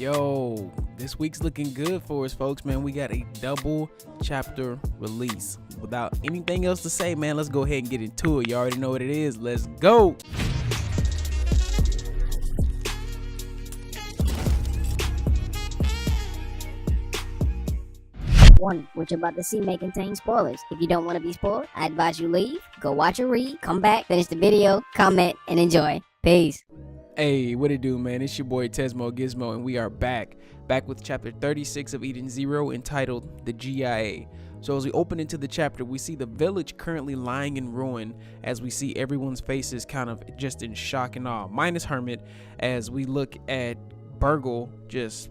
Yo, this week's looking good for us, folks, man. We got a double chapter release. Without anything else to say, man, let's go ahead and get into it. You already know what it is. Let's go. Warning, what you're about to see may contain spoilers. If you don't want to be spoiled, I advise you leave, go watch or read, come back, finish the video, comment, and enjoy. Peace. Hey, what it do, man? It's your boy Tesmo Gizmo, and we are back with chapter 36 of Eden Zero, entitled The GIA. So as we open into the chapter, we see the village currently lying in ruin, as we see everyone's faces kind of just in shock and awe, minus Hermit, as we look at Burgle just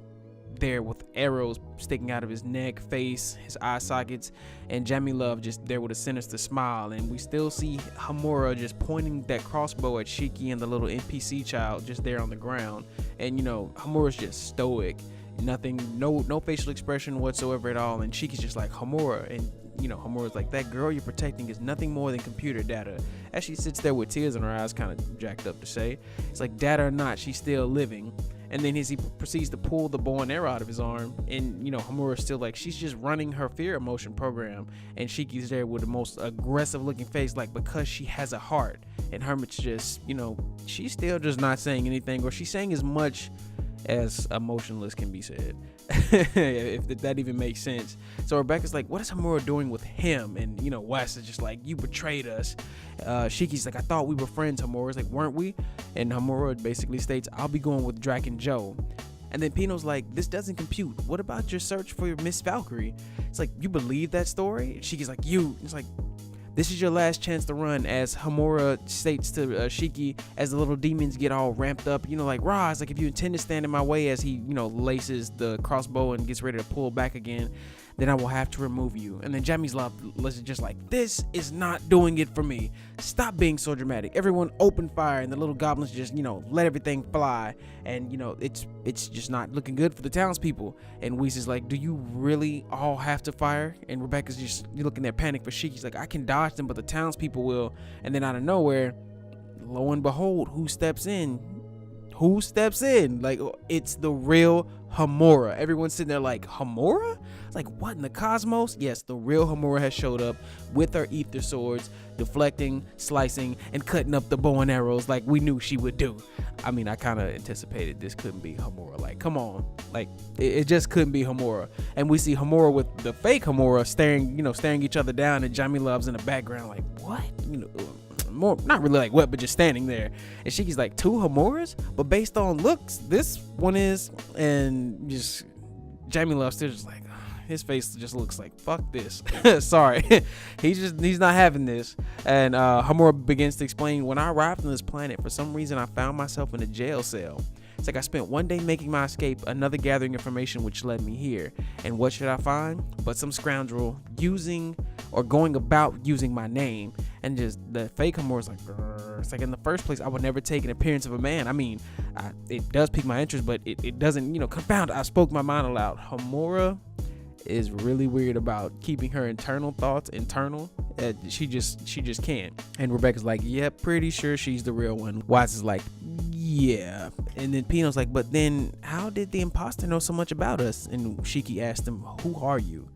there with arrows sticking out of his neck, face, his eye sockets, and Jamie Love just there with a sinister smile. And we still see Hamura just pointing that crossbow at Shiki and the little NPC child just there on the ground. And you know, Hamura's just stoic, nothing, no facial expression whatsoever at all. And Shiki's just like, Hamura, and you know, Hamura's like, that girl you're protecting is nothing more than computer data. As she sits there with tears in her eyes, kind of jacked up to say, it's like, data or not, she's still living. And then as he proceeds to pull the bow and arrow out of his arm, and you know, Hamura's still like, she's just running her fear emotion program, and Shiki's there with the most aggressive looking face, like, because she has a heart. And Hermit's just, you know, she's still just not saying anything, or she's saying as much as emotionless can be said, if that even makes sense. So Rebecca's like, what is Hamura doing with him? And you know, Wes is just like, you betrayed us. Shiki's like, I thought we were friends. Hamura's like, weren't we? And Hamura basically states, I'll be going with Drac and Joe. And then Pino's like, this doesn't compute. What about your search for Miss Valkyrie? It's like, you believe that story? And Shiki's like, you. It's like, this is your last chance to run, as Hamura states to Shiki as the little demons get all ramped up. You know, like, Roz, like, if you intend to stand in my way, as he, you know, laces the crossbow and gets ready to pull back again, then I will have to remove you. And then Jamie's Love is just like, this is not doing it for me. Stop being so dramatic. Everyone open fire, and the little goblins just, you know, let everything fly. And, you know, it's just not looking good for the townspeople. And Whis is like, do you really all have to fire? And Rebecca's just looking at panic for Shiki's like, I can dodge them, but the townspeople will. And then out of nowhere, lo and behold, who steps in? Like, it's the real Hamura. Everyone's sitting there like, Hamura? It's like, what in the cosmos? Yes, the real Hamura has showed up with her ether swords, deflecting, slicing, and cutting up the bow and arrows like we knew she would do. I mean, I kind of anticipated this couldn't be Hamura. Like, come on. Like, it just couldn't be Hamura. And we see Hamura with the fake Hamura staring each other down, and Jamie Love's in the background like, what? You know, more, not really like what, but just standing there. And Shiki's like, two Hamuras? But based on looks, this one is. And just Jamie Love still just like, his face just looks like, fuck this. Sorry. he's not having this. And Hamura begins to explain, when I arrived on this planet, for some reason I found myself in a jail cell. It's like I spent one day making my escape, another gathering information which led me here. And what should I find? But some scoundrel going about using my name. And just the fake Hamura's like, grrr. It's like, in the first place, I would never take an appearance of a man. I mean, it does pique my interest, but it doesn't, you know, confound. I spoke my mind aloud. Hamura is really weird about keeping her internal thoughts internal. She just can't. And Rebecca's like, yeah, pretty sure she's the real one. Wise is like, yeah. And then Pino's like, but then how did the imposter know so much about us? And Shiki asked him, who are you?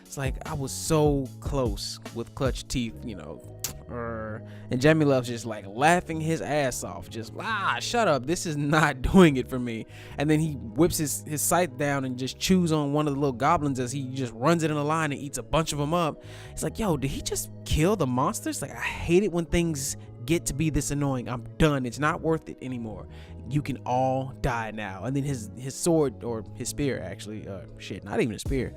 It's like, I was so close with clutched teeth, you know. And Jamie Love's just like laughing his ass off, just shut up, this is not doing it for me. And then he whips his scythe down and just chews on one of the little goblins as he just runs it in a line and eats a bunch of them up. It's like, yo, did he just kill the monsters? Like, I hate it when things get to be this annoying. I'm done. It's not worth it anymore. You can all die now. And then his sword, or his spear actually, not even a spear,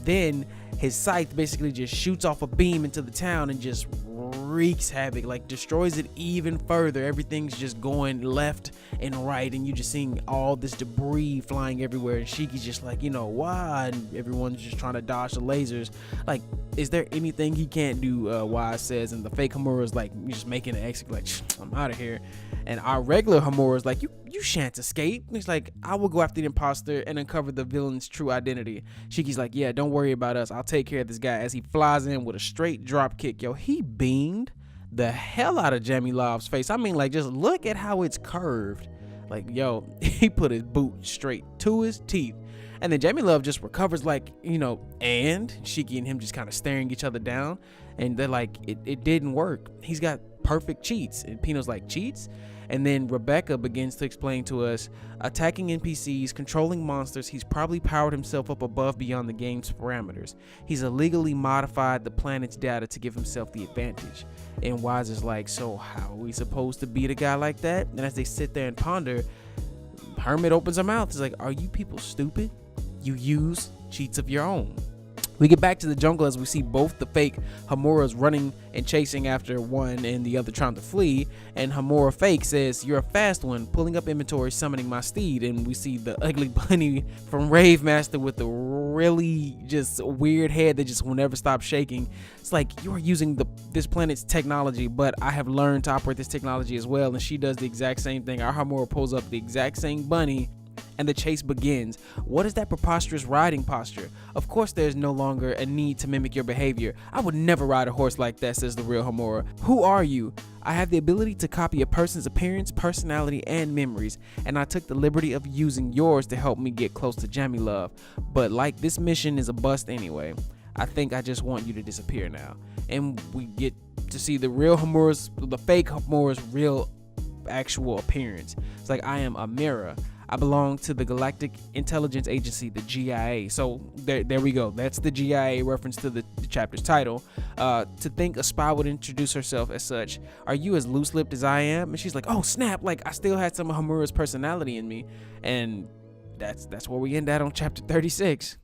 then his scythe basically just shoots off a beam into the town and just wreaks havoc, like destroys it even further. Everything's just going left and right, and you're just seeing all this debris flying everywhere. And Shiki's just like, you know, why? And everyone's just trying to dodge the lasers. Like, is there anything he can't do? Wise says. And the fake Hamura's like, you're just making an exit, like, I'm out of here. And our regular Hamura's like, you shan't escape. He's like, I will go after the imposter and uncover the villain's true identity. Shiki's like, yeah, don't worry about us. I'll take care of this guy. As he flies in with a straight drop kick. Yo, he beamed the hell out of Jamie Love's face. I mean, like, just look at how it's curved. Like, yo, he put his boot straight to his teeth. And then Jamie Love just recovers like, and Shiki and him just kind of staring each other down. And they're like, it didn't work. He's got perfect cheats. And Pino's like, cheats? And then Rebecca begins to explain to us, attacking NPCs, controlling monsters, he's probably powered himself up above beyond the game's parameters. He's illegally modified the planet's data to give himself the advantage. And Wise is like, so how are we supposed to beat a guy like that? And as they sit there and ponder, Hermit opens her mouth. He's like, are you people stupid? You use cheats of your own. We get back to the jungle as we see both the fake Hamuras running and chasing after one and the other trying to flee. And Hamura fake says, you're a fast one, pulling up inventory, summoning my steed. And we see the ugly bunny from Rave Master with the really just weird head that just will never stop shaking. It's like, you are using this planet's technology, but I have learned to operate this technology as well. And she does the exact same thing. Our Hamura pulls up the exact same bunny, and the chase begins. What is that preposterous riding posture? Of course there's no longer a need to mimic your behavior. I would never ride a horse like that, says the real Hamura. Who are you? I have the ability to copy a person's appearance, personality, and memories, and I took the liberty of using yours to help me get close to Jamie Love. But like, this mission is a bust anyway. I think I just want you to disappear now. And we get to see the real Hamura's, the fake Hamura's real actual appearance. It's like, I am Amira. I belong to the Galactic Intelligence Agency, the GIA. So there we go. That's the GIA reference to the chapter's title. To think a spy would introduce herself as such. Are you as loose-lipped as I am? And she's like, oh snap, like I still had some of Hamura's personality in me. And that's where we end at on chapter 36.